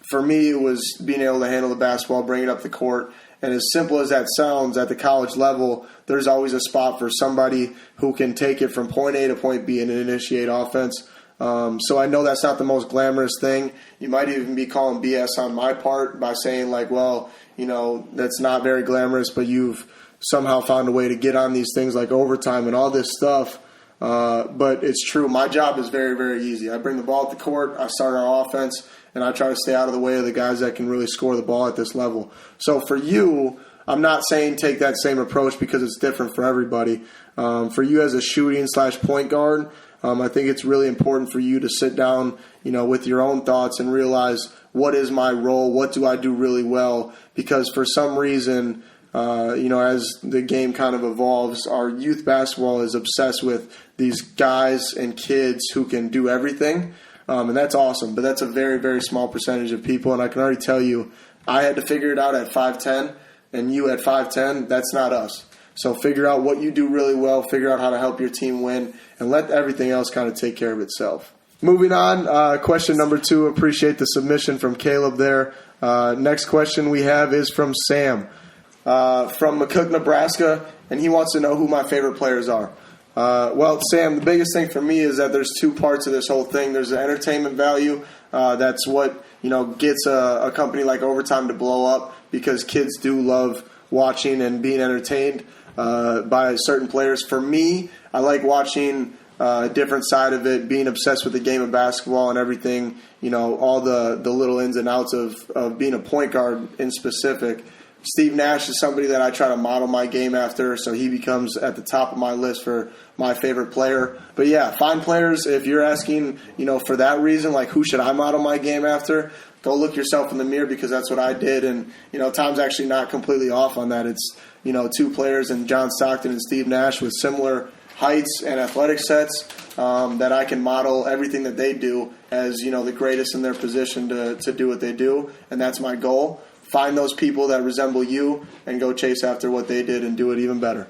for me, it was being able to handle the basketball, bring it up the court. And as simple as that sounds, at the college level, there's always a spot for somebody who can take it from point A to point B and initiate offense. So I know that's not the most glamorous thing. You might even be calling BS on my part by saying that's not very glamorous, but you've somehow found a way to get on these things like overtime and all this stuff. But it's true. My job is very, very easy. I bring the ball at the court, I start our offense, and I try to stay out of the way of the guys that can really score the ball at this level. So for you, I'm not saying take that same approach because it's different for everybody. For you as a shooting/point guard, I think it's really important for you to sit down, with your own thoughts and realize, what is my role? What do I do really well? Because for some reason, as the game kind of evolves, our youth basketball is obsessed with these guys and kids who can do everything. And that's awesome, but that's a very, very small percentage of people. And I can already tell you, I had to figure it out at 5'10", and you at 5'10", that's not us. So figure out what you do really well, figure out how to help your team win, and let everything else kind of take care of itself. Moving on, question number 2. Appreciate the submission from Caleb there. Next question we have is from Sam from McCook, Nebraska, and he wants to know who my favorite players are. Well, Sam, the biggest thing for me is that there's 2 parts of this whole thing. There's the entertainment value. That's what gets a company like Overtime to blow up, because kids do love watching and being entertained by certain players. For me, I like watching a different side of it, being obsessed with the game of basketball and everything, all the little ins and outs of being a point guard in specific. Steve Nash is somebody that I try to model my game after, so he becomes at the top of my list for my favorite player. But yeah, find players. If you're asking, for that reason, like who should I model my game after, go look yourself in the mirror, because that's what I did. And, Tom's actually not completely off on that. It's, 2 players in John Stockton and Steve Nash with similar heights and athletic sets that I can model everything that they do as, the greatest in their position to do what they do. And that's my goal. Find those people that resemble you and go chase after what they did and do it even better.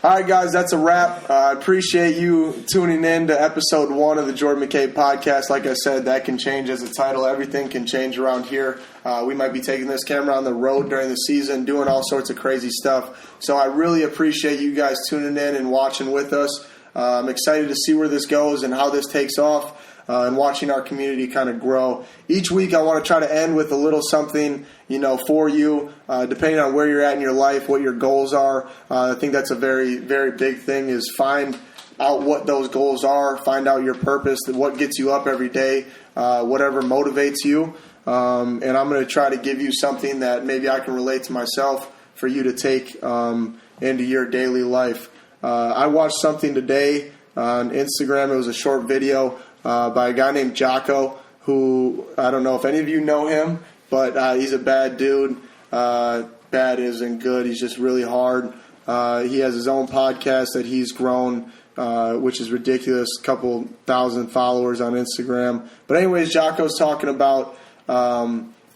All right, guys, that's a wrap. I appreciate you tuning in to episode 1 of the Jordan McCabe podcast. Like I said, that can change as a title. Everything can change around here. We might be taking this camera on the road during the season, doing all sorts of crazy stuff. So I really appreciate you guys tuning in and watching with us. I'm excited to see where this goes and how this takes off. and watching our community kind of grow. Each week I want to try to end with a little something, for you, depending on where you're at in your life, what your goals are. I think that's a very, very big thing, is find out what those goals are, find out your purpose, what gets you up every day, whatever motivates you. And I'm going to try to give you something that maybe I can relate to myself for you to take into your daily life. I watched something today on Instagram. It was a short video by a guy named Jocko, who I don't know if any of you know him, but he's a bad dude. Bad isn't good. He's just really hard. He has his own podcast that he's grown, which is ridiculous, a couple thousand followers on Instagram. But anyways, Jocko's talking about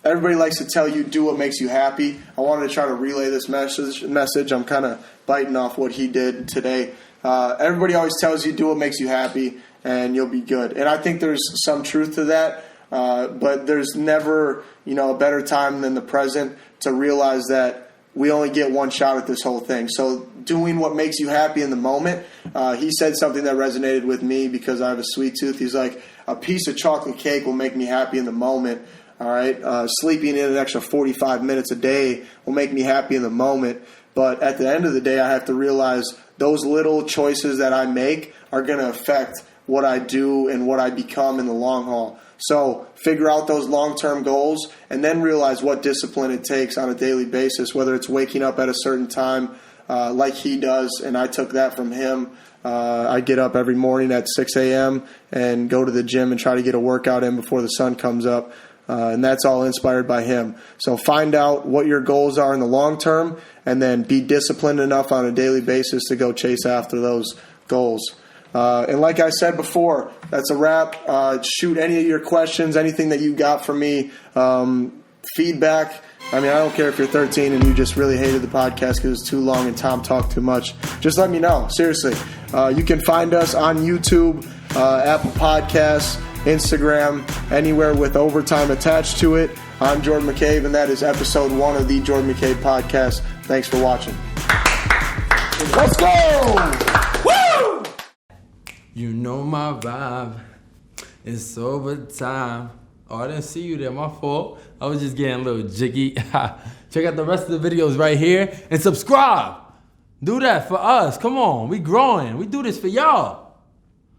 everybody likes to tell you, do what makes you happy. I wanted to try to relay this message. I'm kind of biting off what he did today. Everybody always tells you, do what makes you happy, and you'll be good. And I think there's some truth to that, but there's never, a better time than the present to realize that we only get one shot at this whole thing. So doing what makes you happy in the moment. He said something that resonated with me because I have a sweet tooth. He's like, a piece of chocolate cake will make me happy in the moment. All right, sleeping in an extra 45 minutes a day will make me happy in the moment. But at the end of the day, I have to realize those little choices that I make are going to affect what I do and what I become in the long haul. So figure out those long-term goals and then realize what discipline it takes on a daily basis, whether it's waking up at a certain time like he does, and I took that from him. I get up every morning at 6 a.m. and go to the gym and try to get a workout in before the sun comes up. And that's all inspired by him. So find out what your goals are in the long term and then be disciplined enough on a daily basis to go chase after those goals. And like I said before, that's a wrap. Shoot any of your questions, anything that you got from me, feedback. I don't care if you're 13 and you just really hated the podcast because it was too long and Tom talked too much. Just let me know. Seriously. You can find us on YouTube, Apple Podcasts, Instagram, anywhere with overtime attached to it. I'm Jordan McCabe, and that is episode 1 of the Jordan McCabe podcast. Thanks for watching. Let's go! Woo! You know my vibe. It's overtime. Oh, I didn't see you there. My fault. I was just getting a little jiggy. Check out the rest of the videos right here and subscribe. Do that for us. Come on. We growing. We do this for y'all.